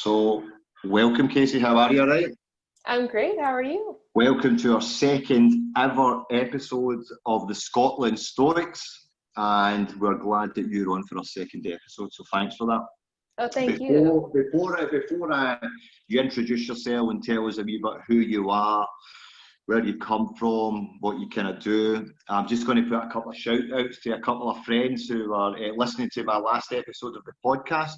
So, welcome, Kasey. How are you? All right? I'm great. How are you? Welcome to our second ever episode of the Scotland Stoics, and we're glad that you're on for our second episode. So, thanks for that. Oh, thank you. Before you introduce yourself and tell us a wee bit who you are, where you come from, what you kind of do, I'm just going to put a couple of shout outs to a couple of friends who are listening to my last episode of the podcast.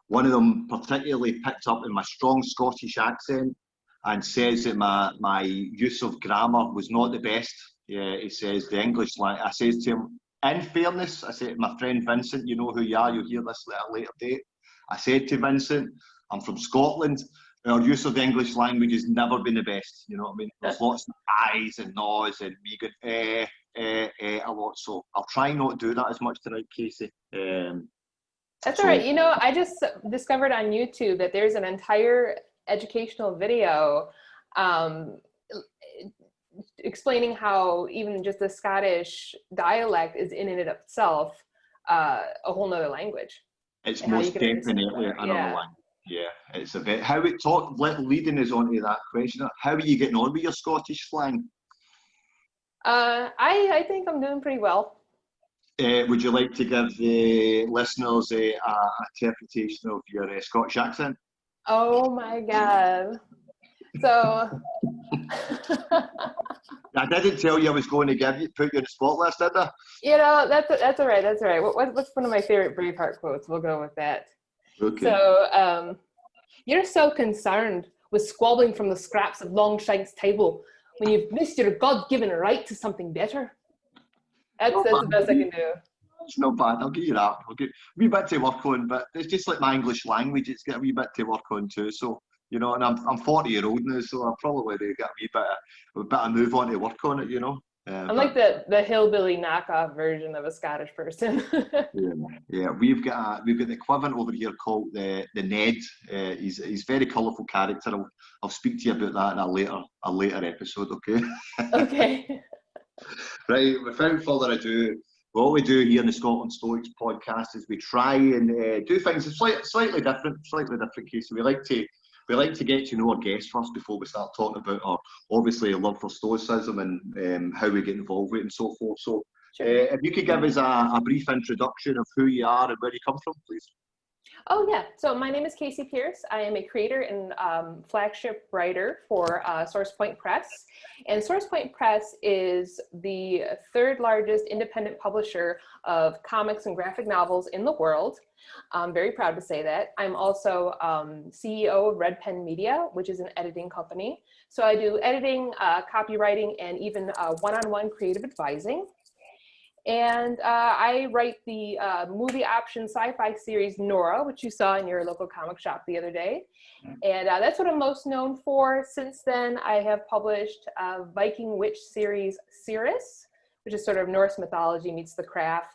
One of them particularly picked up in my strong Scottish accent and says that my use of grammar was not the best. Yeah, he says the English language. I says to him, in fairness, I said, my friend Vincent, you know who you are, you'll hear this at a later date. I said to Vincent, I'm from Scotland. Our use of the English language has never been the best. You know what I mean? There's lots of I's and no's and me going a lot. So I'll try not to do that as much tonight, Kasey. That's all right. You know, I just discovered on YouTube that there's an entire educational video explaining how even just the Scottish dialect is in and of itself a whole nother language. It's most definitely another language. Yeah, it's a bit. How it talk, leading us on to that question, how are you getting on with your Scottish slang? I think I'm doing pretty well. Would you like to give the listeners an interpretation of your Scottish accent? Oh my God. So I didn't tell you I was going to put you on the spot list, did I? You know, that's all right. That's all right. What's one of my favorite Braveheart quotes? We'll go with that. Okay. So, you're so concerned with squabbling from the scraps of Longshank's table when you've missed your God-given right to something better. That's the best I can do. It's not bad. I'll give you that. I'll give a wee bit to work on, but it's just like my English language. It's got a wee bit to work on too. So, you know, and I'm 40-year-old now, so I'll probably get a bit of move on to work on it, you know. I'm like the hillbilly knockoff version of a Scottish person. yeah. We've got the equivalent over here called the Ned. He's very colourful character. I'll speak to you about that in a later episode. Okay. Okay. Right. Without further ado, what we do here in the Scotland Stoics podcast is we try and do things slightly different, Kasey. We like to get to know our guests first before we start talking about our obviously love for Stoicism and how we get involved with it and so forth. So, if you could give us a brief introduction of who you are and where you come from, please. Oh, yeah. So my name is Kasey Pierce. I am a creator and flagship writer for SourcePoint Press. And SourcePoint Press is the third largest independent publisher of comics and graphic novels in the world. I'm very proud to say that. I'm also CEO of Red Pen Media, which is an editing company. So I do editing, copywriting, and even one-on-one creative advising. And I write the movie option sci-fi series Nora, which you saw in your local comic shop the other day. And that's what I'm most known for. Since then, I have published Viking witch series Cirrus, which is sort of Norse mythology meets the craft.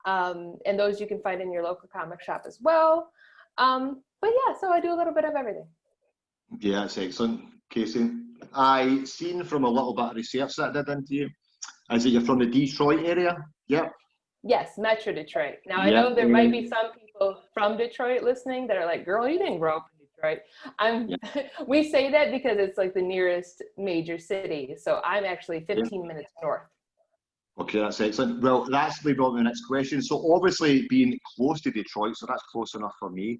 And those you can find in your local comic shop as well. But yeah, so I do a little bit of everything. Yeah, that's excellent, Kasey. I seen from a little bit of research that I did into you. Is it you're from the Detroit area? Yep. Yes, Metro Detroit. Now, I know there might be some people from Detroit listening that are like, girl, you didn't grow up in Detroit. We say that because it's like the nearest major city. So I'm actually 15 minutes north. Okay, that's excellent. Well, that's lead on to the next question. So obviously being close to Detroit, so that's close enough for me.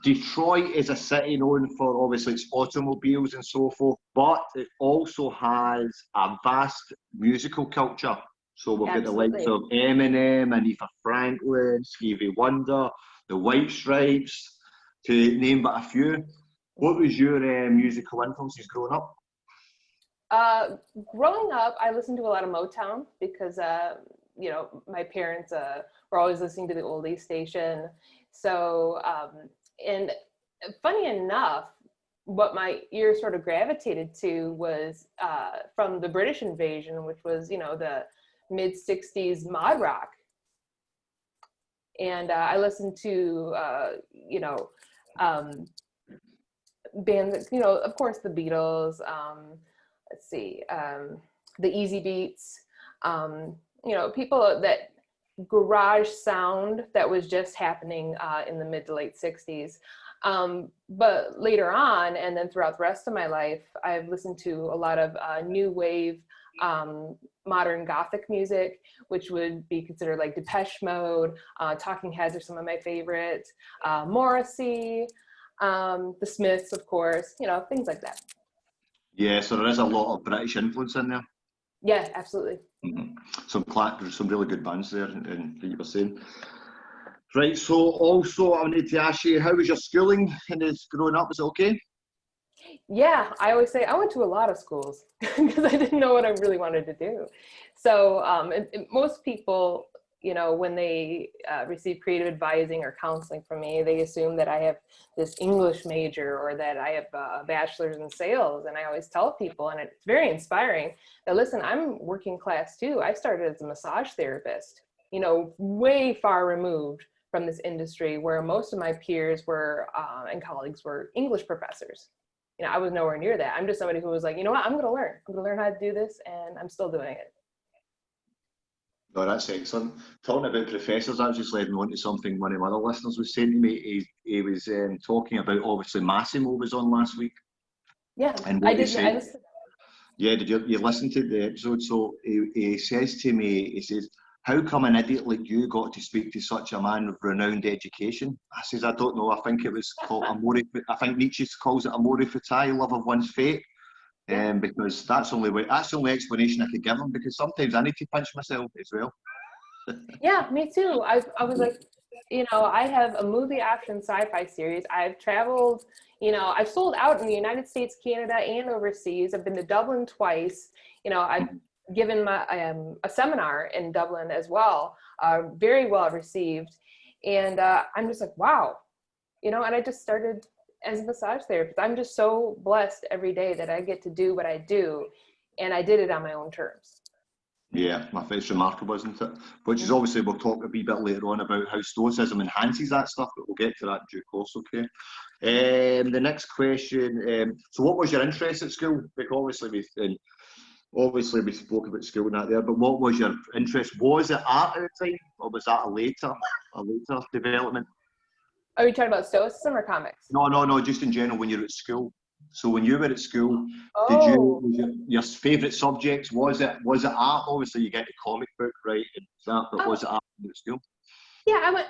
Detroit is a city known for obviously its automobiles and so forth, but it also has a vast musical culture. So we've got the likes of Eminem, Aretha Franklin, Stevie Wonder, the White Stripes, to name but a few. What was your musical influences growing up? Growing up, I listened to a lot of Motown because, you know, my parents were always listening to the oldies station. So, and funny enough, what my ear sort of gravitated to was from the British invasion, which was, you know, the mid-60s mod rock. And I listened to, you know, bands, you know, of course, the Beatles, let's see, the Easy Beats, you know, people that garage sound that was just happening in the mid to late 60s. But later on, and then throughout the rest of my life, I've listened to a lot of new wave, modern Gothic music, which would be considered like Depeche Mode. Talking Heads are some of my favorites. Morrissey, the Smiths, of course, you know, things like that. Yeah, so there is a lot of British influence in there. Yeah, absolutely. Mm-hmm. Some really good bands there, and that you were saying. Right, so also I need to ask you, how was your schooling and growing up? Was it okay? Yeah, I always say I went to a lot of schools because I didn't know what I really wanted to do. So most people, you know, when they receive creative advising or counseling from me, they assume that I have this English major or that I have a bachelor's in sales. And I always tell people, and it's very inspiring, that listen, I'm working class too. I started as a massage therapist, you know, way far removed from this industry where most of my peers were and colleagues were English professors. You know, I was nowhere near that. I'm just somebody who was like, you know what, I'm going to learn how to do this, and I'm still doing it. No, that's excellent. Talking about professors, that just led me on to something one of my other listeners was saying to me. He was talking about, obviously, Massimo was on last week. Yeah, and what I he did. said, yeah, did you listen to the episode? So he says to me, he says, how come an idiot like you got to speak to such a man of renowned education? I says, I don't know. I think it was called amore. I think Nietzsche calls it amore fati, love of one's fate. Because that's the only explanation I could give him, because sometimes I need to punch myself as well. Yeah, me too. I was like, you know, I have a movie option sci-fi series. I've traveled, you know, I've sold out in the United States, Canada, and overseas. I've been to Dublin twice. You know, I've given my a seminar in Dublin as well, very well received. And I'm just like, wow, you know, and I just started as a massage therapist. I'm just so blessed every day that I get to do what I do, and I did it on my own terms. Yeah, I think it's remarkable, isn't it? Which is obviously, we'll talk a wee bit later on about how Stoicism enhances that stuff, but we'll get to that in due course, okay? The next question, so what was your interest at school? Because obviously we spoke about school and that there, but what was your interest? Was it art at the time, or was that a later development? Are you talking about Stoicism or comics? No, just in general when you're at school. So when you were at school, your favourite subjects, was it art? Obviously you get the comic book, right, and that, but was it art at school? Yeah,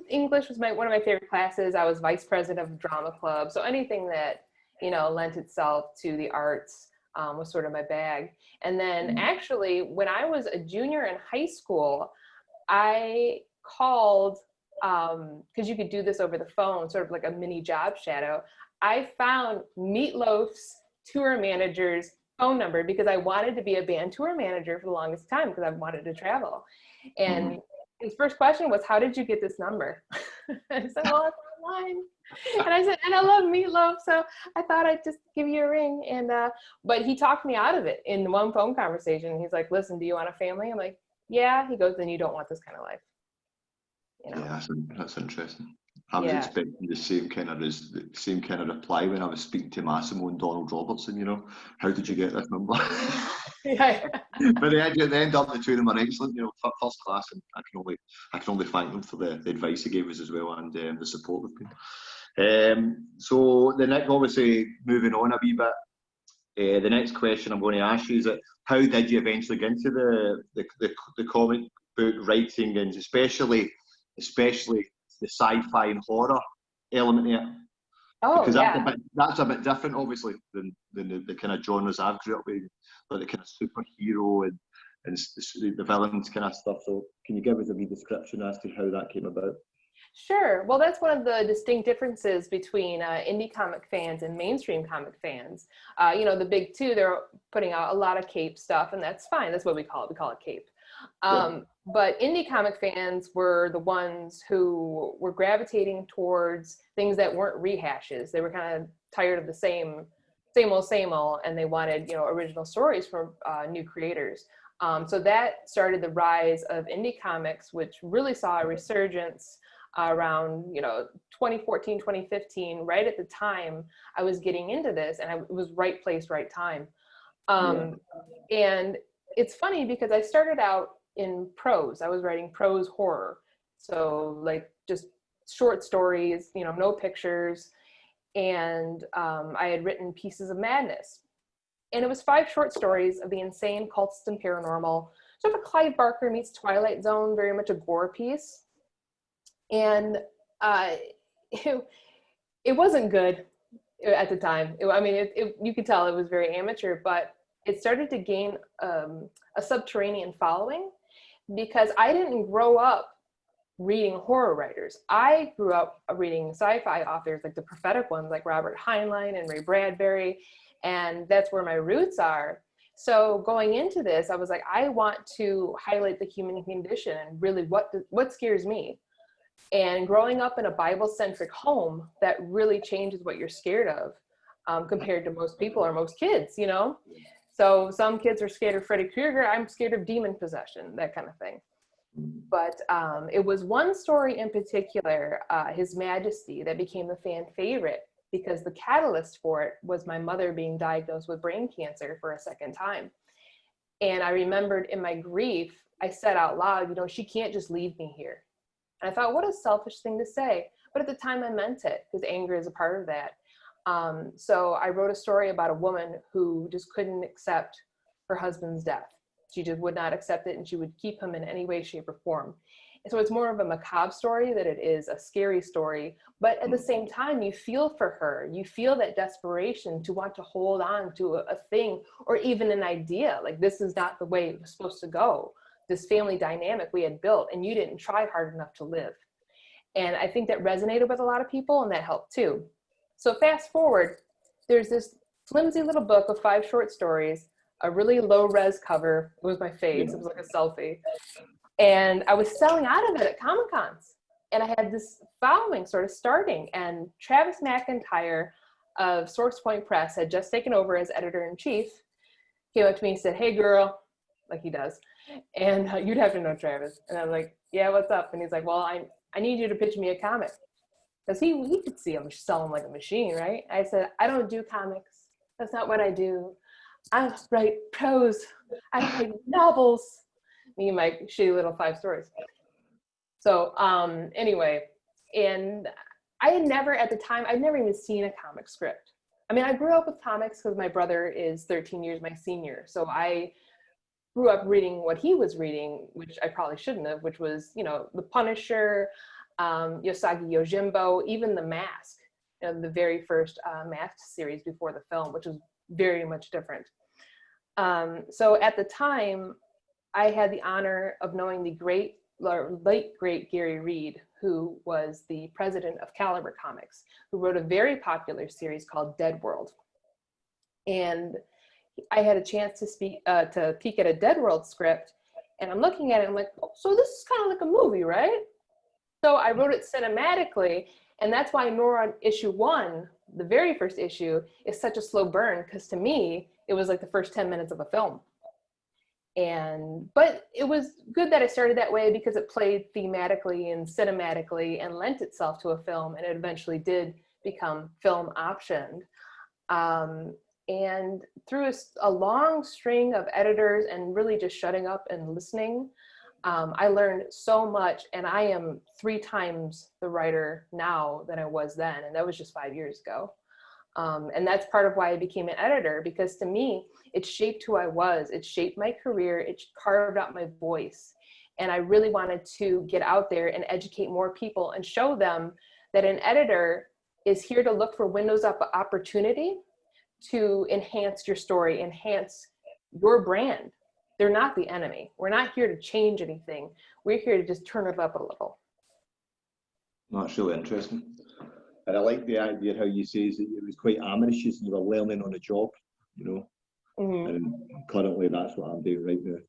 English was one of my favorite classes. I was vice president of drama club. So anything that, you know, lent itself to the arts was sort of my bag. And then actually when I was a junior in high school, I called, because you could do this over the phone, sort of like a mini job shadow. I found Meatloaf's tour manager's phone number because I wanted to be a band tour manager for the longest time because I wanted to travel. And his first question was, how did you get this number? I said, well, it's online. And I said, and I love Meatloaf, so I thought I'd just give you a ring. And but he talked me out of it in one phone conversation. He's like, listen, do you want a family? I'm like, yeah. He goes, then you don't want this kind of life. You know? Yeah, that's interesting. I was expecting the same kind of reply when I was speaking to Massimo and Donald Robertson. You know, how did you get this number? Yeah. But they end up, the two of them are excellent. You know, first class, and I can only thank them for the advice he gave us as well, and the support we've been. So the next, obviously, moving on a wee bit. The next question I'm going to ask you is that how did you eventually get into the comic book writing, and especially the sci-fi and horror element of it? Because that's a bit different, obviously, than the kind of genres I've grew up with, like the kind of superhero and the villains kind of stuff. So can you give us a wee description as to how that came about? Sure. Well, that's one of the distinct differences between indie comic fans and mainstream comic fans. You know, the big two, they're putting out a lot of cape stuff, and that's fine. That's what we call it. We call it cape. But indie comic fans were the ones who were gravitating towards things that weren't rehashes. They were kind of tired of the same old, and they wanted, you know, original stories from new creators. So that started the rise of indie comics, which really saw a resurgence around, you know, 2014, 2015, right at the time I was getting into this, and it was right place, right time. And it's funny because I started out in prose. I was writing prose horror. So like just short stories, you know, no pictures. And I had written Pieces of Madness. And it was 5 short stories of the insane, cultist, and paranormal. Sort of a Clive Barker meets Twilight Zone, very much a gore piece. And it wasn't good at the time. You could tell it was very amateur, but it started to gain a subterranean following because I didn't grow up reading horror writers. I grew up reading sci-fi authors, like the prophetic ones, like Robert Heinlein and Ray Bradbury, and that's where my roots are. So going into this, I was like, I want to highlight the human condition and really what scares me. And growing up in a Bible-centric home, that really changes what you're scared of compared to most people or most kids, you know? So some kids are scared of Freddy Krueger. I'm scared of demon possession, that kind of thing. But it was one story in particular, His Majesty, that became a fan favorite because the catalyst for it was my mother being diagnosed with brain cancer for a second time. And I remembered in my grief, I said out loud, you know, she can't just leave me here. And I thought, what a selfish thing to say. But at the time I meant it because anger is a part of that. So I wrote a story about a woman who just couldn't accept her husband's death. She just would not accept it, and she would keep him in any way, shape, or form. And so it's more of a macabre story than it is a scary story. But at the same time, you feel for her. You feel that desperation to want to hold on to a thing or even an idea. Like, this is not the way it was supposed to go. This family dynamic we had built, and you didn't try hard enough to live. And I think that resonated with a lot of people, and that helped too. So fast forward, there's this flimsy little book of 5 short stories, a really low res cover. It was my face. It was like a selfie. And I was selling out of it at Comic Cons. And I had this following sort of starting. And Travis McIntyre of Source Point Press had just taken over as editor-in-chief. Came up to me and said, "Hey girl," like he does. And you'd have to know Travis. And I was like, "Yeah, what's up?" And he's like, "Well, I need you to pitch me a comic." Because he could see I'm selling like a machine, right? I said, "I don't do comics. That's not what I do. I write prose. I write novels." Me and my shitty little 5 stories. So anyway, and I had never, at the time, I'd never even seen a comic script. I mean, I grew up with comics because my brother is 13 years my senior. So I grew up reading what he was reading, which I probably shouldn't have, which was, you know, The Punisher, Yosagi Yojimbo, even The Mask, you know, the very first Mask series before the film, which was very much different. So at the time, I had the honor of knowing the late great Gary Reed, who was the president of Caliber Comics, who wrote a very popular series called Dead World. And I had a chance to peek at a Dead World script, and I'm looking at it, and I'm like, oh, so this is kind of like a movie, right? So I wrote it cinematically, and that's why Nora issue 1, the very first issue, is such a slow burn, because to me, it was like the first 10 minutes of a film. But it was good that I started that way because it played thematically and cinematically and lent itself to a film, and it eventually did become film optioned. And through a long string of editors and really just shutting up and listening, I learned so much, and I am 3 times the writer now than I was then, and that was just 5 years ago. And that's part of why I became an editor, because to me, it shaped who I was. It shaped my career. It carved out my voice. And I really wanted to get out there and educate more people and show them that an editor is here to look for windows of opportunity to enhance your story, enhance your brand. They're not the enemy. We're not here to change anything. We're here to just turn it up a little. That's really interesting. And I like the idea how you say that it was quite amateurish and you were learning on the job, you know. Mm-hmm. And currently that's what I'm doing right now.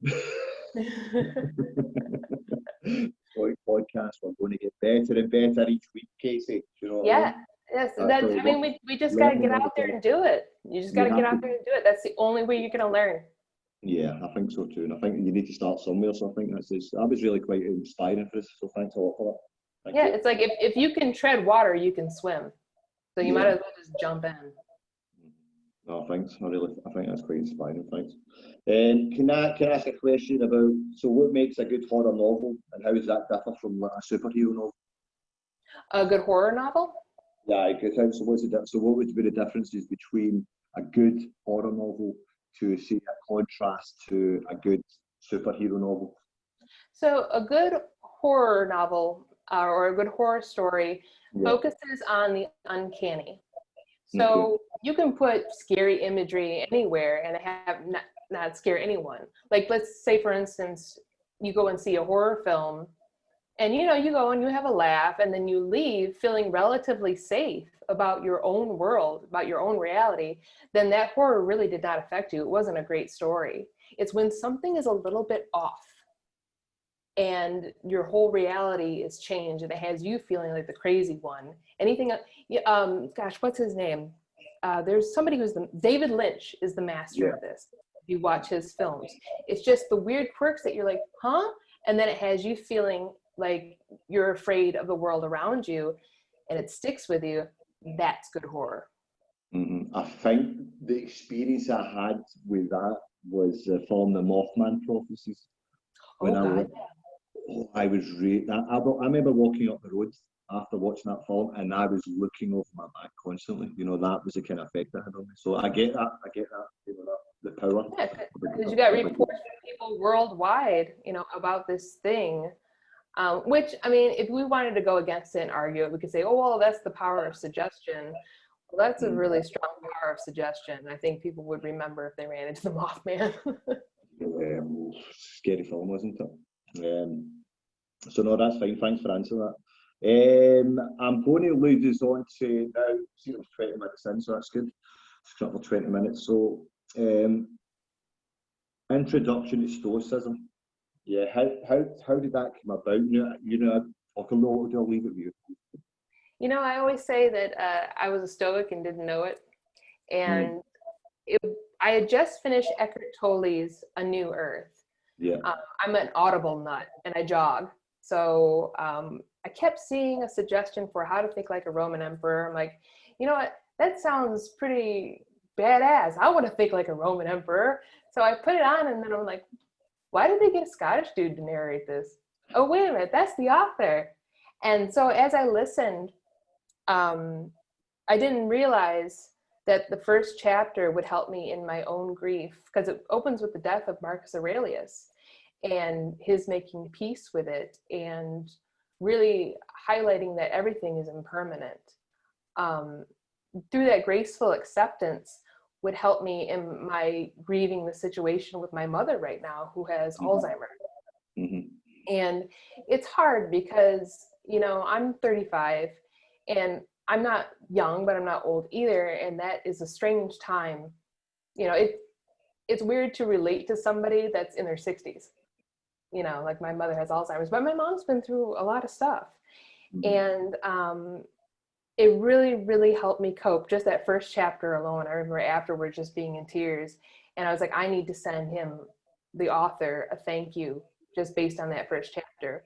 Like podcasts, we're going to get better and better each week, Kasey. You know what I mean? Yes. I mean, we just got to get out there and do it. You just got to get out there and do it. That's the only way you're going to learn. Yeah, I think so too. And I think you need to start somewhere. So I think that was really quite inspiring for us. So thanks a lot for that. Thank you. It's like if you can tread water, you can swim. So you might as well just jump in. No, thanks. I think that's quite inspiring. Thanks. Can I ask a question about, so what makes a good horror novel, and how does that differ from like, a superhero novel? A good horror novel? Yeah, good. So so what would be the differences between a good horror novel to say a contrast to a good superhero novel? So a good horror novel or a good horror story Yeah. focuses on the uncanny. Okay. So you can put scary imagery anywhere and have not scare anyone. Like let's say for instance, you go and see a horror film and you go and you have a laugh and then you leave feeling relatively safe about your own world, about your own reality, then that horror really did not affect you. It wasn't a great story. It's when something is a little bit off and your whole reality is changed and it has you feeling like the crazy one. Anything, gosh, what's his name? There's somebody David Lynch is the master Yeah. of this. If you watch his films, it's just the weird quirks that you're like, huh? And then it has you feeling like you're afraid of the world around you and it sticks with you. That's good horror. I think the experience I had with that was the film The Mothman Prophecies. When Oh God. I was I remember walking up the road after watching that film, and I was looking over my back constantly. You know, that was the kind of effect that had on me. So I get that. I get that. You know, that the power. Yeah, because you got reports from people worldwide, about this thing. Which, I mean, if we wanted to go against it and argue it, we could say, oh, well, that's the power of suggestion. Well, that's a really strong power of suggestion. I think people would remember if they ran into the Mothman. Scary film, wasn't it? So no, that's fine. Thanks for answering that. I'm going to lead us on to now. See, it was 20 minutes in, so that's good. It's got for 20 minutes. So, introduction to Stoicism. Yeah, how did that come about? Talk a lot. I'll leave it with you. I always say that I was a Stoic and didn't know it. And I had just finished Eckhart Tolle's A New Earth. Yeah. I'm an Audible nut and I jog. So I kept seeing a suggestion for how to think like a Roman emperor. I'm like, you know what? That sounds pretty badass. I want to think like a Roman emperor. So I put it on and then I'm like, why did they get a Scottish dude to narrate this? Oh, wait a minute, that's the author. And so as I listened, I didn't realize that the first chapter would help me in my own grief because it opens with the death of Marcus Aurelius and his making peace with it and really highlighting that everything is impermanent. Through that graceful acceptance would help me in my grieving the situation with my mother right now who has Alzheimer's. And it's hard because, I'm 35 and I'm not young, but I'm not old either. And that is a strange time. It's weird to relate to somebody that's in their 60s. Like my mother has Alzheimer's, but my mom's been through a lot of stuff. And it really, really helped me cope. Just that first chapter alone, I remember afterwards just being in tears. And I was like, I need to send him, the author, a thank you just based on that first chapter.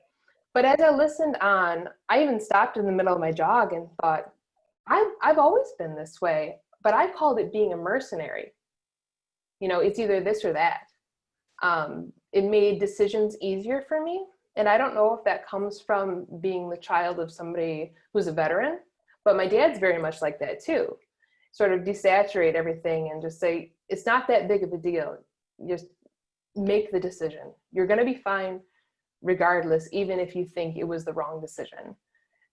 But as I listened on, I even stopped in the middle of my jog and thought, I've always been this way, but I called it being a mercenary. It's either this or that. It made decisions easier for me. And I don't know if that comes from being the child of somebody who's a veteran, but my dad's very much like that too. Sort of desaturate everything and just say, it's not that big of a deal. Just make the decision. You're going to be fine regardless, even if you think it was the wrong decision.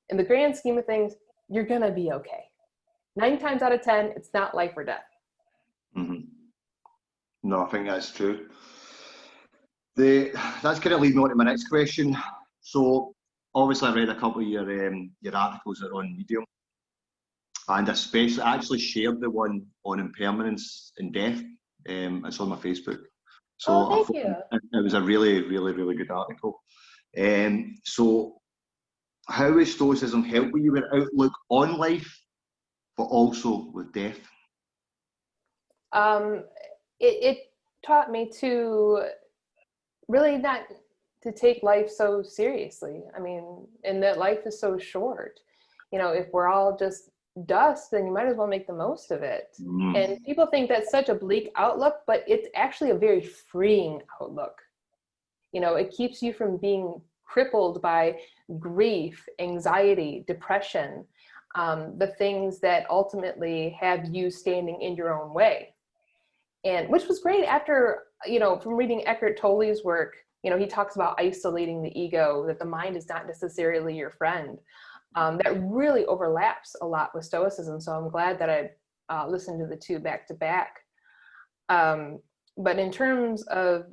In the grand scheme of things, you're going to be okay. 9 times out of 10, it's not life or death. No, I think that's true. That's kind of leading me on to my next question. So, obviously, I read a couple of your articles that are on Medium, and especially, I actually shared the one on impermanence and death. It's on my Facebook. So thank you. It was a really, really, really good article. So, how has Stoicism helped with your outlook on life, but also with death? It taught me to really not to take life so seriously. I mean, and that life is so short. If we're all just dust, then you might as well make the most of it. And people think that's such a bleak outlook, but it's actually a very freeing outlook. You know, it keeps you from being crippled by grief, anxiety, depression, the things that ultimately have you standing in your own way. And which was great after, you know, from reading Eckhart Tolle's work, you know, he talks about isolating the ego, that the mind is not necessarily your friend. That really overlaps a lot with Stoicism. So I'm glad that I listened to the two back to back. But in terms of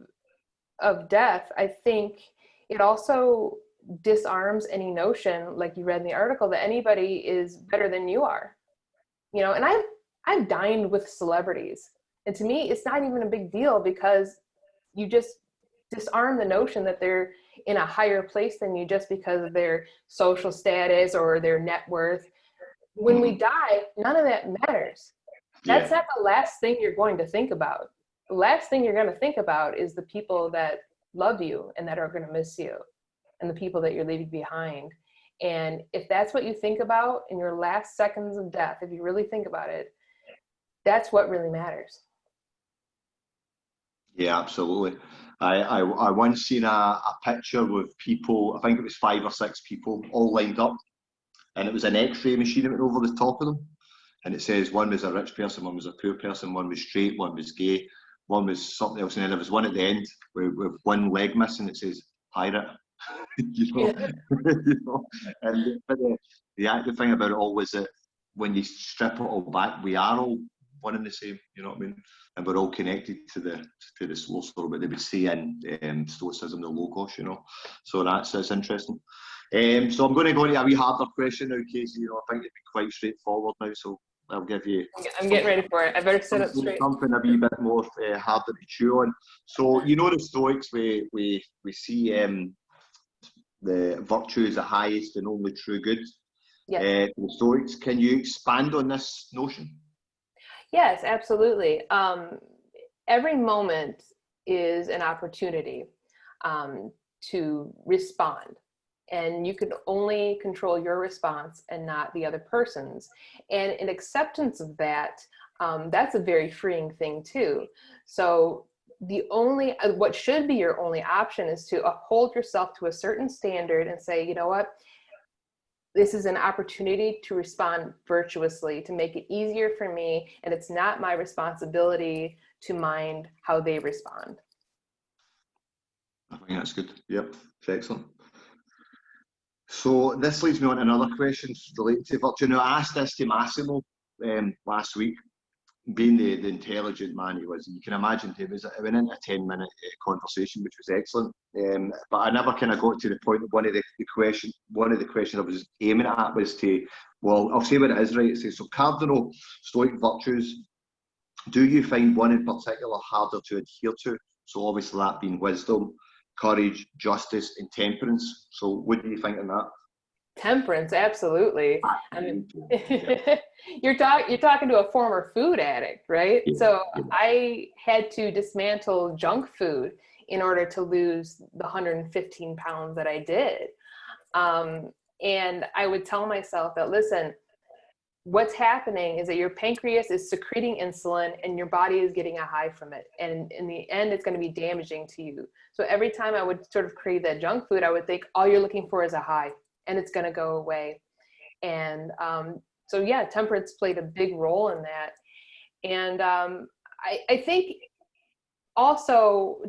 death, I think it also disarms any notion, like you read in the article, that anybody is better than you are. You know, and I've dined with celebrities, and to me, it's not even a big deal, because you just disarm the notion that they're in a higher place than you just because of their social status or their net worth. When we die, none of that matters. That's not the last thing you're going to think about. The last thing you're going to think about is the people that love you and that are going to miss you, and the people that you're leaving behind. And if that's what you think about in your last seconds of death, if you really think about it, that's what really matters. Yeah, absolutely. I once seen a picture with people, I think it was 5 or 6 people all lined up, and it was an x-ray machine that went over the top of them, and it says one was a rich person, one was a poor person, one was straight, one was gay, one was something else, and then there was one at the end with one leg missing. It says pirate. you know, you know? But the active thing about it all was that when you strip it all back, we are all one and the same. You know what I mean? And we're all connected to the soul story, what they would say in Stoicism, the logos. You know, so that's interesting. So I'm going to go into a wee harder question now, Kasey. You know, I think it'd be quite straightforward now, so I'll give you. I'm getting ready for it. I better sit up straight. Something a wee bit more harder to chew on. So you know, the Stoics, we see the virtue is the highest and only true good. Yes. The Stoics, can you expand on this notion? Yes, absolutely. Every moment is an opportunity to respond, and you can only control your response and not the other person's. And in acceptance of that, that's a very freeing thing too. So what should be your only option is to uphold yourself to a certain standard and say, you know what, this is an opportunity to respond virtuously, to make it easier for me, and it's not my responsibility to mind how they respond. I think that's good. Yep, excellent. So this leads me on to another question related to virtue. Now, I asked this to Massimo last week, being the intelligent man he was. You can imagine it went into a 10-minute conversation, which was excellent. But I never kind of got to the point of one of the questions I was aiming at was to, well, I'll say what it is, right? It says, so cardinal Stoic virtues, do you find one in particular harder to adhere to? So obviously that being wisdom, courage, justice, and temperance. So what do you think on that? Temperance, absolutely. I mean, you're talking to a former food addict, right? Yeah. So I had to dismantle junk food in order to lose the 115 pounds that I did. And I would tell myself that, listen, what's happening is that your pancreas is secreting insulin and your body is getting a high from it. And in the end, it's going to be damaging to you. So every time I would sort of crave that junk food, I would think all you're looking for is a high, and it's going to go away. And so, yeah, temperance played a big role in that. And I think also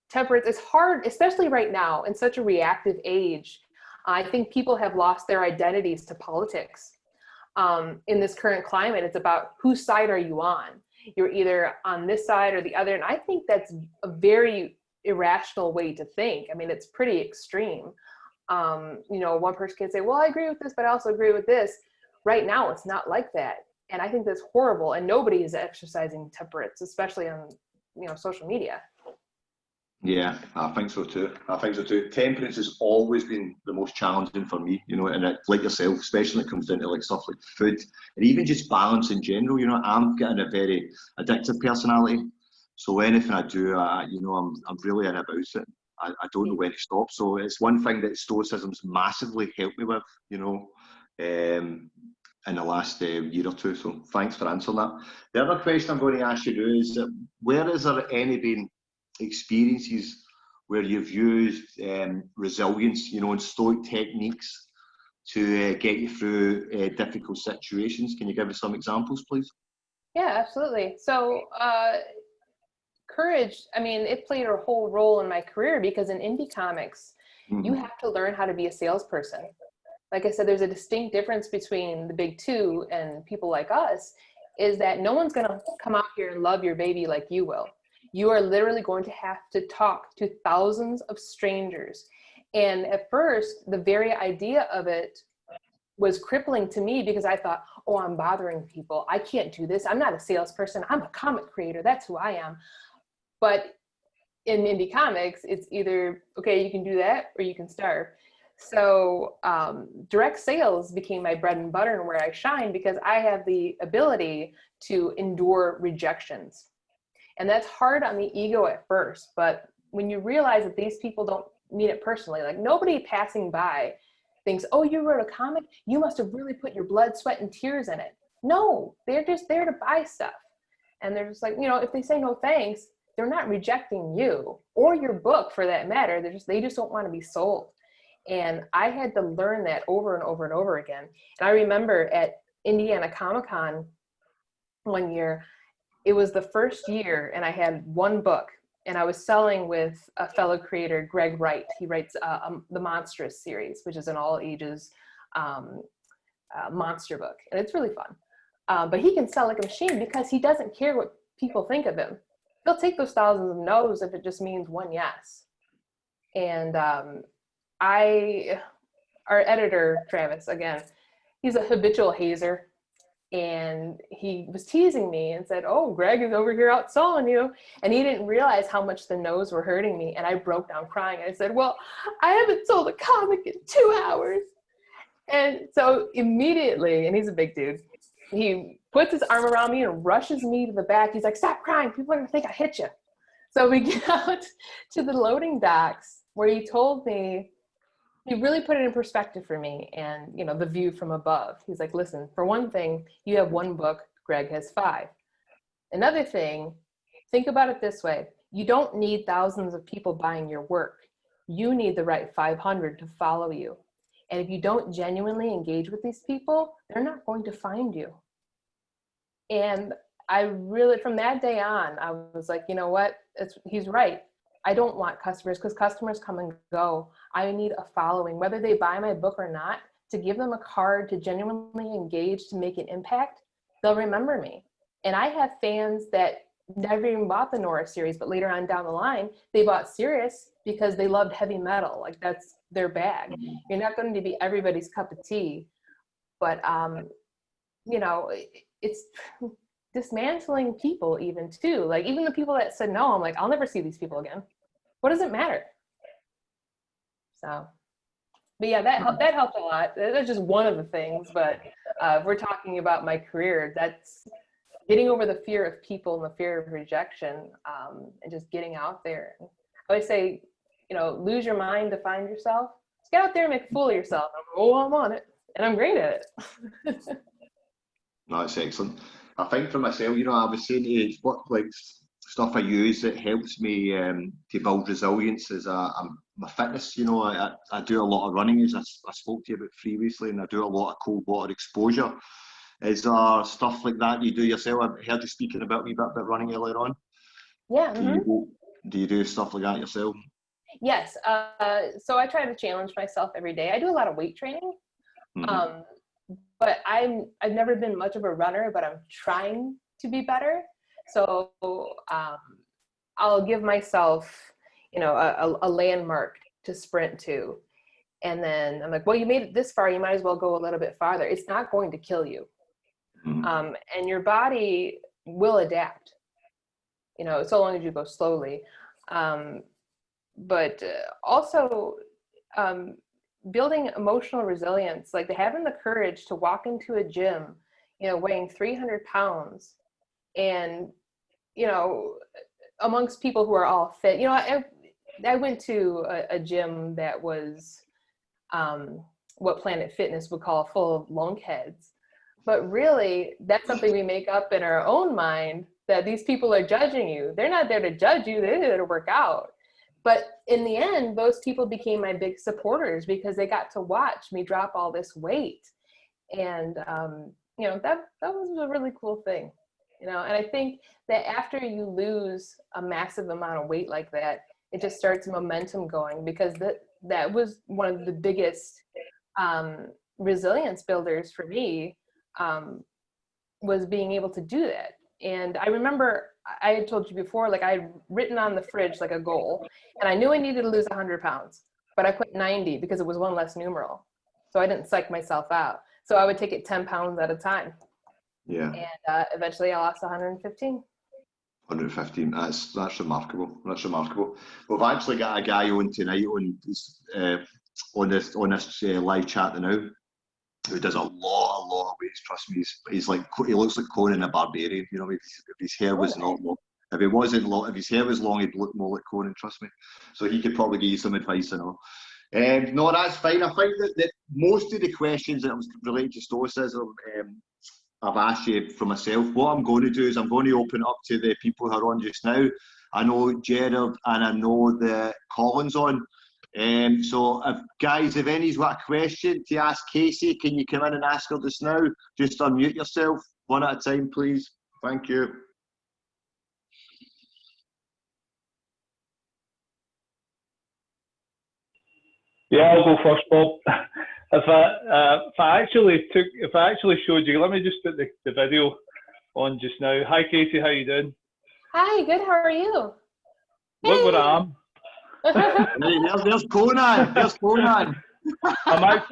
temperance is hard, especially right now in such a reactive age. I think people have lost their identities to politics. In this current climate, it's about whose side are you on? You're either on this side or the other. And I think that's a very irrational way to think. I mean, it's pretty extreme. One person can say, well, I agree with this, but I also agree with this. Right now, it's not like that. And I think that's horrible. And nobody is exercising temperance, especially on, social media. Yeah, I think so too. Temperance has always been the most challenging for me, and like yourself, especially when it comes down to like stuff like food and even just balance in general. I'm getting a very addictive personality, so anything I do, I'm really in about it. I don't know when to stop. So it's one thing that Stoicism's massively helped me with, and in the last year or two. So thanks for answering that. The other question I'm going to ask you is, where has there any been experiences where you've used resilience, and Stoic techniques to get you through difficult situations? Can you give us some examples, please? Yeah, absolutely. So courage, I mean, it played a whole role in my career because in indie comics, you have to learn how to be a salesperson. Like I said, there's a distinct difference between the big two and people like us, is that no one's going to come out here and love your baby like you will. You are literally going to have to talk to thousands of strangers. And at first, the very idea of it was crippling to me because I thought, oh, I'm bothering people. I can't do this. I'm not a salesperson. I'm a comic creator. That's who I am. But in indie comics, it's either, okay, you can do that or you can starve. So direct sales became my bread and butter and where I shine because I have the ability to endure rejections. And that's hard on the ego at first, but when you realize that these people don't mean it personally, like nobody passing by thinks, oh, you wrote a comic, you must have really put your blood, sweat, and tears in it. No, they're just there to buy stuff. And they're just like, if they say no thanks, they're not rejecting you or your book for that matter. They just don't want to be sold. And I had to learn that over and over and over again. And I remember at Indiana Comic-Con one year, it was the first year and I had one book and I was selling with a fellow creator, Greg Wright. He writes the Monstrous series, which is an all ages monster book. And it's really fun. But he can sell like a machine because he doesn't care what people think of him. He'll take those thousands of no's if it just means one yes. And our editor, Travis, again, he's a habitual hazer. And he was teasing me and said, oh, Greg is over here outselling you. And he didn't realize how much the no's were hurting me. And I broke down crying. I said, well, I haven't sold a comic in 2 hours. And so immediately, and he's a big dude, he puts his arm around me and rushes me to the back. He's like, stop crying. People are going to think I hit you. So we get out to the loading docks where he told me, he really put it in perspective for me and, the view from above. He's like, listen, for one thing, you have one book, Greg has 5. Another thing, think about it this way. You don't need thousands of people buying your work. You need the right 500 to follow you. And if you don't genuinely engage with these people, they're not going to find you. And I really, from that day on, I was like, you know what? He's right. I don't want customers because customers come and go. I need a following, whether they buy my book or not, to give them a card, to genuinely engage, to make an impact. They'll remember me. And I have fans that never even bought the Nora series, but later on down the line, they bought Sirius because they loved heavy metal. Like that's their bag. You're not going to be everybody's cup of tea, but it's dismantling people even too. Like even the people that said no, I'm like, I'll never see these people again. What does it matter? So, but yeah, that helped a lot. That's just one of the things, but if we're talking about my career, that's getting over the fear of people and the fear of rejection, and just getting out there. I always say, lose your mind to find yourself. Just get out there and make a fool of yourself. I'm on it, and I'm great at it. No, that's excellent. I think for myself, I was saying to you, what stuff I use that helps me to build resilience is my fitness. I do a lot of running, as I spoke to you about previously, and I do a lot of cold water exposure. Is there stuff like that you do yourself? I heard you speaking about a wee bit about running earlier on. Yeah. Do you do stuff like that yourself? Yes. So I try to challenge myself every day. I do a lot of weight training. Mm-hmm. But I've never been much of a runner, but I'm trying to be better. So I'll give myself, a landmark to sprint to. And then I'm like, well, you made it this far, you might as well go a little bit farther. It's not going to kill you. Mm-hmm. And your body will adapt, so long as you go slowly. But also, building emotional resilience, like having the courage to walk into a gym, weighing 300 pounds and, amongst people who are all fit, I went to a gym that was what Planet Fitness would call full of lunkheads. But really, that's something we make up in our own mind, that these people are judging you. They're not there to judge you, they're there to work out. But in the end, those people became my big supporters because they got to watch me drop all this weight. And, you know, that was a really cool thing, you know. And I think that after you lose a massive amount of weight like that, it just starts momentum going, because that was one of the biggest resilience builders for me, was being able to do that. And I remember I had told you before, like I had written on the fridge like a goal, and I knew I needed to lose 100 pounds, but I put 90 because it was one less numeral. So I didn't psych myself out. So I would take it 10 pounds at a time. Yeah. And eventually I lost 115. 115. That's remarkable. That's remarkable. We've actually got a guy on tonight on this live chat now, who does a lot of weights. Trust me, he's like, he looks like Conan the Barbarian. You know, if his hair was not long, if his hair was long, he'd look more like Conan. Trust me. So he could probably give you some advice and all. No, that's fine. I think that most of the questions that was related to Stoicism, I've asked you for myself. What I'm going to do is I'm going to open up to the people who are on just now. I know Jared and I know that Colin's on. So if any's got a question to ask Kasey, can you come in and ask her just now? Just unmute yourself one at a time, please. Thank you. Yeah, I'll go first, Bob. If I actually showed you, let me just put the video on just now. Hi, Kasey, how you doing? Hi, good. How are you? Look where I am. Hey, there's Conan. There's Conan. I've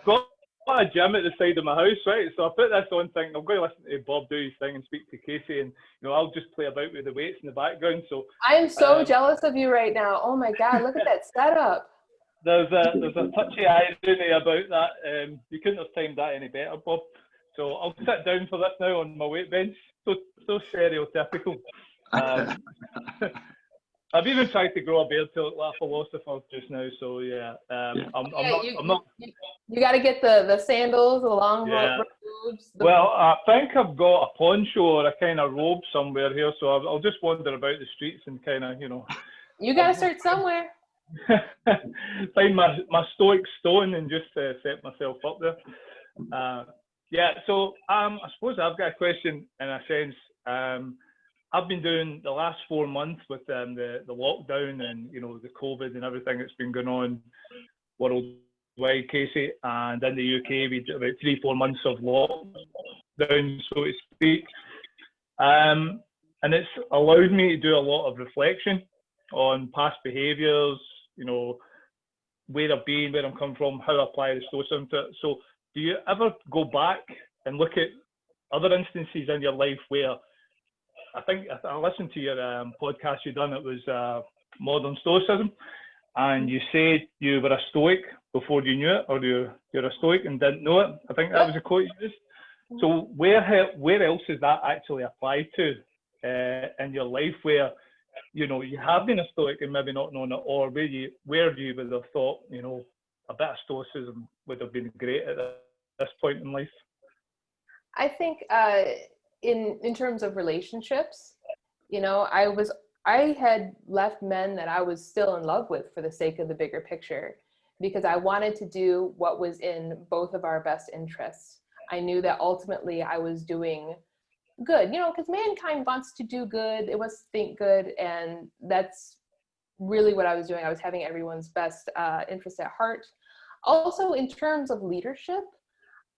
got a gym at the side of my house, right? So I put this on thinking I'm going to listen to Bob do his thing and speak to Kasey, and I'll just play about with the weights in the background. So I am so jealous of you right now. Oh my God, look at that setup. There's a touchy irony about that. You couldn't have timed that any better, Bob. So I'll sit down for this now on my weight bench. So stereotypical. I've even tried to grow a beard to look like a philosopher just now. So yeah, I'm not. You got to get the sandals, the long robes. Well, I think I've got a poncho or a kind of robe somewhere here, so I'll just wander about the streets and kind of, You got to start somewhere. Find my Stoic stone and just set myself up there. Yeah, so I suppose I've got a question in a sense. I've been doing the last 4 months with the lockdown and the COVID and everything that's been going on worldwide, Kasey, and in the UK we did about 3-4 months of lockdown, so to speak, and it's allowed me to do a lot of reflection on past behaviours, where I've been, where I'm coming from, how I apply the Stoicism to it. So do you ever go back and look at other instances in your life where, I think I listened to your podcast you done, it was Modern Stoicism, and you said you were a Stoic before you knew it, or you're a Stoic and didn't know it. I think that was a quote you used. So where else is that actually applied to in your life, where you have been a Stoic and maybe not known it, or where you would have thought, a bit of Stoicism would have been great at this point in life? I think in terms of relationships, I had left men that I was still in love with for the sake of the bigger picture, because I wanted to do what was in both of our best interests. I knew that ultimately I was doing good, because mankind wants to do good, it wants to think good, and that's really what I was doing. I was having everyone's best interest at heart. Also, in terms of leadership,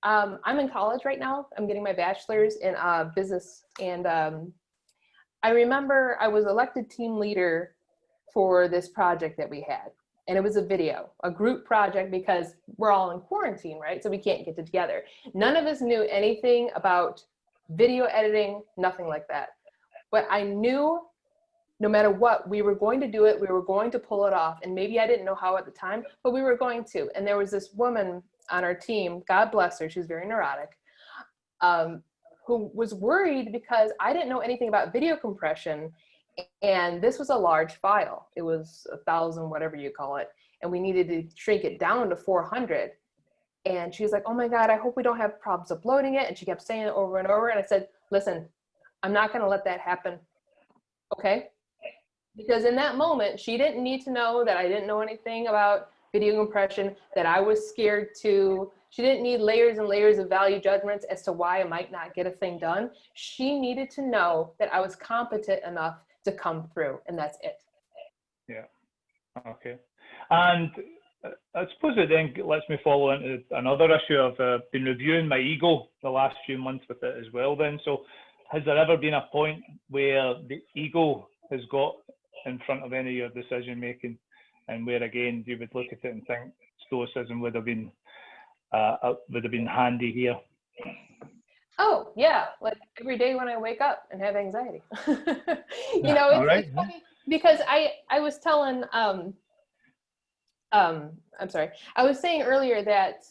I'm in college right now. I'm getting my bachelor's in business, and I remember I was elected team leader for this project that we had, and it was a group project, because we're all in quarantine, right? So we can't get together. None of us knew anything about video editing, nothing like that. But I knew no matter what, we were going to do it, we were going to pull it off. And maybe I didn't know how at the time, but we were going to. And there was this woman on our team, God bless her, she's very neurotic, who was worried because I didn't know anything about video compression. And this was a large file. It was 1,000, whatever you call it. And we needed to shrink it down to 400. And she was like, oh my God, I hope we don't have problems uploading it. And she kept saying it over and over. And I said, listen, I'm not going to let that happen. Okay. Because in that moment, she didn't need to know that I didn't know anything about video compression, that I was scared to. She didn't need layers and layers of value judgments as to why I might not get a thing done. She needed to know that I was competent enough to come through, and that's it. Yeah. Okay. And I suppose it then lets me follow into another issue. I've been reviewing my ego the last few months with it as well then. So has there ever been a point where the ego has got in front of any of your decision making, and where again you would look at it and think stoicism would have been handy here? Oh yeah, like every day when I wake up and have anxiety. You know, it's funny because I was telling I'm sorry, I was saying earlier that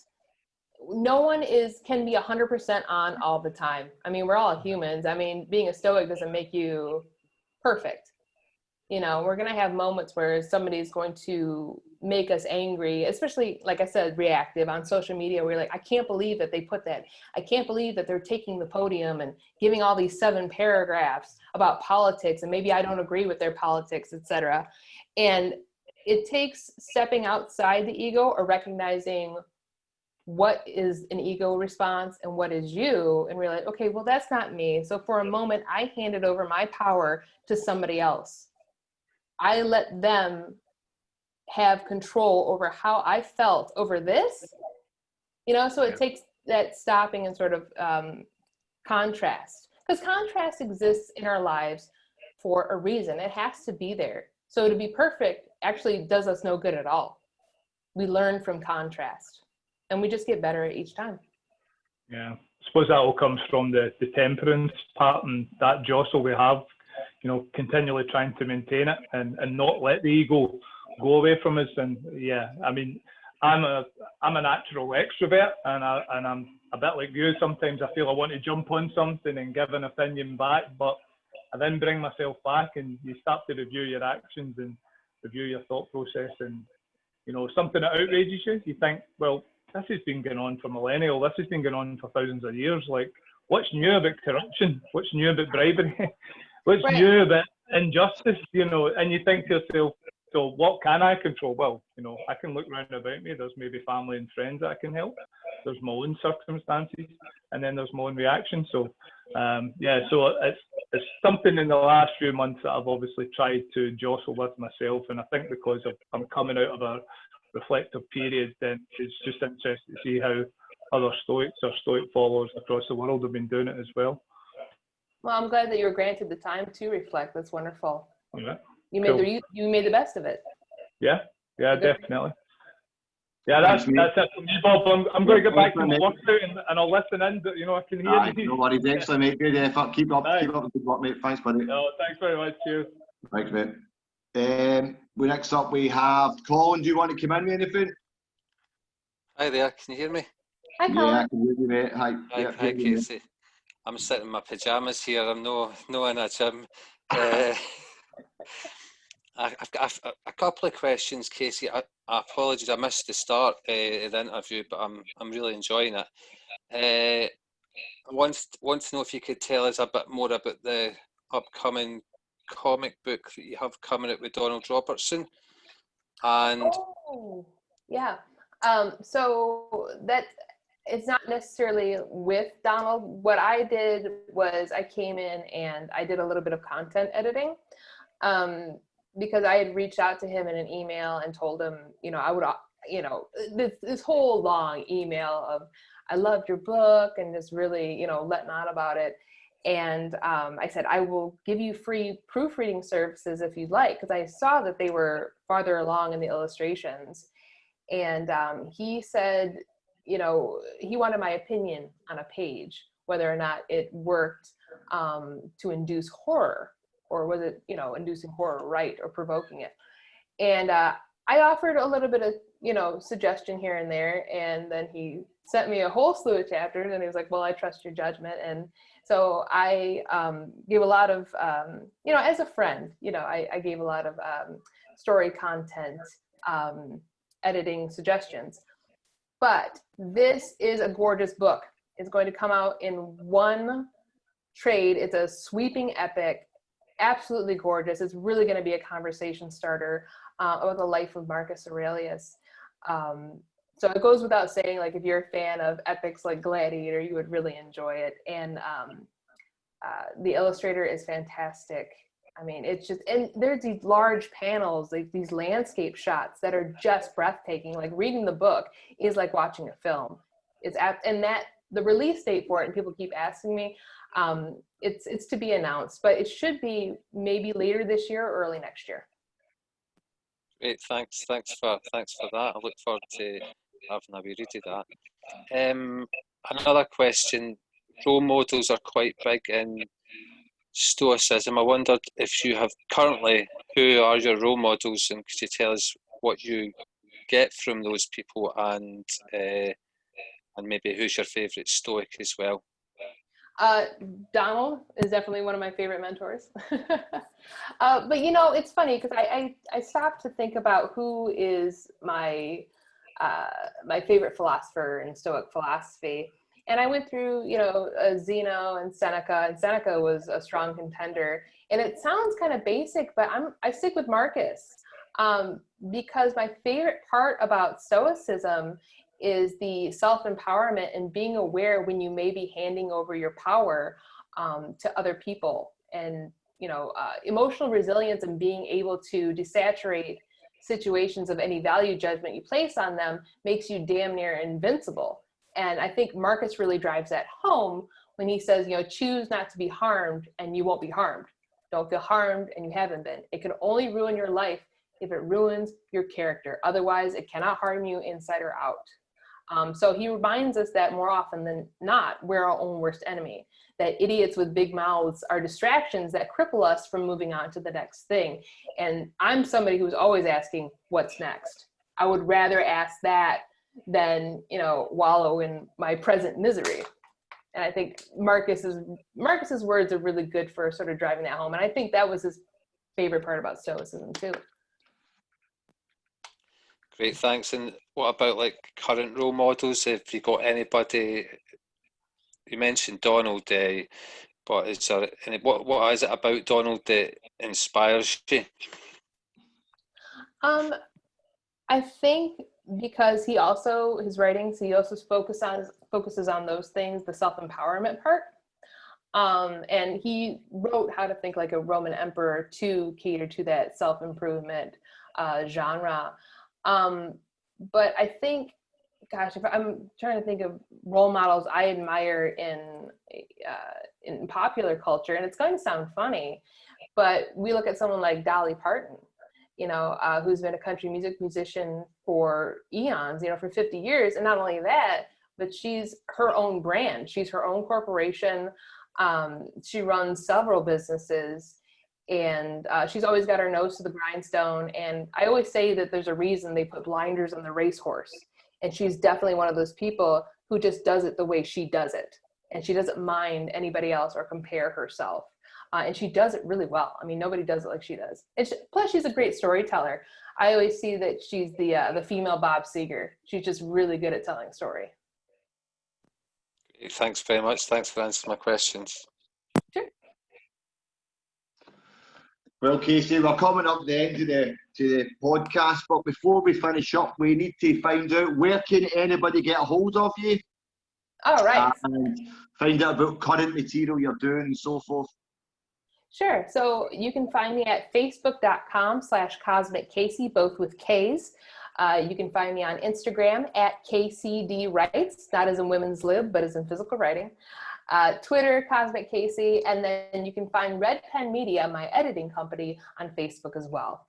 no one can be 100% on all the time. I mean, we're all humans. I mean, being a Stoic doesn't make you perfect. You know, we're going to have moments where somebody's going to make us angry, especially, like I said, reactive on social media. We're like, I can't believe that they put that. I can't believe that they're taking the podium and giving all these 7 paragraphs about politics, and maybe I don't agree with their politics, etc. And it takes stepping outside the ego, or recognizing what is an ego response and what is you, and realize, okay, well, that's not me. So for a moment, I handed over my power to somebody else. I let them have control over how I felt over this, you know, so it takes that stopping and sort of contrast, because contrast exists in our lives for a reason. It has to be there. So to be perfect actually does us no good at all. We learn from contrast, and we just get better at each time. Yeah, I suppose that all comes from the temperance part, and that jostle we have, you know, continually trying to maintain it and not let the ego go away from us. And yeah, I mean, I'm a natural extrovert, and I'm a bit like you. Sometimes I feel I want to jump on something and give an opinion back, but I then bring myself back, and you start to review your actions and review your thought process. And you know, something that outrages you, you think, well, this has been going on for millennia. This has been going on for thousands of years. Like, what's new about corruption? What's new about bribery? What's new about injustice? You know, and you think to yourself, so what can I control? Well, you know, I can look around about me. There's maybe family and friends that I can help. There's my own circumstances, and then there's my own reaction. So, yeah, so it's something in the last few months that I've obviously tried to jostle with myself. And I think because I'm coming out of a reflective period, then it's just interesting to see how other Stoics or Stoic followers across the world have been doing it as well. Well, I'm glad that you were granted the time to reflect. That's wonderful. Yeah. You made the best of it. Yeah, definitely. Yeah, that's it for me, Bob. I'm going to get back to my workout and I'll listen in, but you know, I can hear you. No worries, excellent, mate. Good effort. Keep up the good work, mate. Thanks, buddy. No, thanks very much. Cheers. Thanks, mate. Next up we have Colin. Do you want to come in with anything? Hi there, can you hear me? Hi, Colin. Yeah, I can hear you, mate. Hi, hi Kasey. I'm sitting in my pajamas here. I'm no in a gym. I've got a couple of questions, Kasey. I apologize, I missed the start of the interview, but I'm really enjoying it. I want to know if you could tell us a bit more about the upcoming comic book that you have coming out with Donald Robertson. And yeah, so that it's not necessarily with Donald. What I did was I came in and I did a little bit of content editing, because I had reached out to him in an email and told him, you know, I would, you know, this whole long email of, I loved your book, and just really, you know, letting on about it. And I said, I will give you free proofreading services if you'd like, because I saw that they were farther along in the illustrations. And he said, you know, he wanted my opinion on a page, whether or not it worked to induce horror, or was it, you know, inducing horror right, or provoking it. And I offered a little bit of, you know, suggestion here and there, and then he sent me a whole slew of chapters, and he was like, well, I trust your judgment. And so I gave a lot of, you know, as a friend, you know, I gave a lot of story content editing suggestions. But this is a gorgeous book. It's going to come out in one trade. It's a sweeping epic, absolutely gorgeous. It's really going to be a conversation starter about the life of Marcus Aurelius. So it goes without saying, like, if you're a fan of epics like Gladiator, you would really enjoy it. And the illustrator is fantastic. I mean, it's just, and there's these large panels, like these landscape shots that are just breathtaking. Like, reading the book is like watching a film. And that the release date for it, and people keep asking me, it's to be announced, but it should be maybe later this year or early next year. Great, thanks for that. I look forward to having a wee read of that. Another question: role models are quite big in Stoicism. I wondered if you have currently, who are your role models, and could you tell us what you get from those people, and maybe who's your favourite Stoic as well? Donald is definitely one of my favorite mentors. But you know, it's funny because I stopped to think about who is my favorite philosopher in Stoic philosophy. And I went through, you know, Zeno and Seneca was a strong contender. And it sounds kind of basic, but I stick with Marcus because my favorite part about Stoicism is the self-empowerment and being aware when you may be handing over your power to other people. And, you know, emotional resilience and being able to desaturate situations of any value judgment you place on them makes you damn near invincible. And I think Marcus really drives that home when he says, you know, choose not to be harmed and you won't be harmed. Don't feel harmed and you haven't been. It can only ruin your life if it ruins your character. Otherwise, it cannot harm you inside or out. So he reminds us that more often than not, we're our own worst enemy, that idiots with big mouths are distractions that cripple us from moving on to the next thing. And I'm somebody who's always asking, what's next? I would rather ask that than, you know, wallow in my present misery. And I think Marcus's words are really good for sort of driving that home. And I think that was his favorite part about Stoicism too. Great, thanks. And what about like current role models? Have you got anybody? You mentioned Donald, but is there any, what is it about Donald that inspires you? I think because his writings, he also focuses on those things, the self-empowerment part. And he wrote How to Think Like a Roman Emperor to cater to that self-improvement genre. But I think, gosh, if I'm trying to think of role models I admire in popular culture, and it's going to sound funny, but we look at someone like Dolly Parton, you know, who's been a country music musician for eons, you know, for 50 years. And not only that, but she's her own brand. She's her own corporation. She runs several businesses. And she's always got her nose to the grindstone. And I always say that there's a reason they put blinders on the racehorse. And she's definitely one of those people who just does it the way she does it. And she doesn't mind anybody else or compare herself. And she does it really well. I mean, nobody does it like she does. And plus, she's a great storyteller. I always see that she's the female Bob Seger. She's just really good at telling story. Thanks very much. Thanks for answering my questions. Sure. Well, Kasey, we're coming up the end of the podcast, but before we finish up, we need to find out where can anybody get a hold of you. All right. And find out about current material you're doing and so forth. Sure. So you can find me at facebook.com/CosmicKasey, both with K's. You can find me on Instagram at KCDWrites, not as in women's lib, but as in physical writing. Twitter, Cosmic Kasey, and then you can find Red Pen Media, my editing company, on Facebook as well.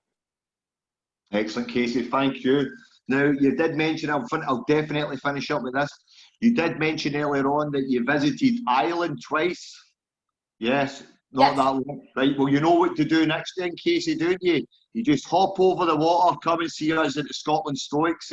Excellent, Kasey. Thank you. Now, you did mention, I'll definitely finish up with this. You did mention earlier on that you visited Ireland twice. Yes, not that long. Right, well, you know what to do next then, Kasey, don't you? You just hop over the water, come and see us at the Scotland Stoics.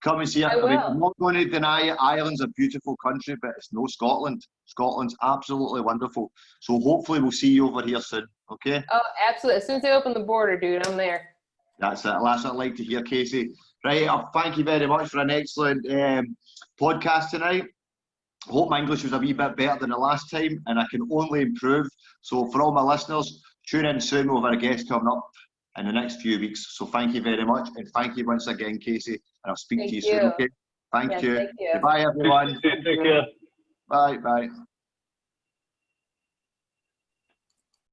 Come and see it. I mean, I'm not going to deny it. Ireland's a beautiful country, but it's no Scotland. Scotland's absolutely wonderful. So hopefully we'll see you over here soon, okay? Oh, absolutely. As soon as they open the border, dude, I'm there. That's it. That's what I'd like to hear, Kasey. Right, thank you very much for an excellent podcast tonight. Hope my English was a wee bit better than the last time, and I can only improve. So for all my listeners, tune in soon. We'll have a guest coming up in the next few weeks. So thank you very much, and thank you once again, Kasey. And I'll speak to you soon. Okay. Thank you. Thank you. Goodbye, everyone. Take care. Bye. Bye.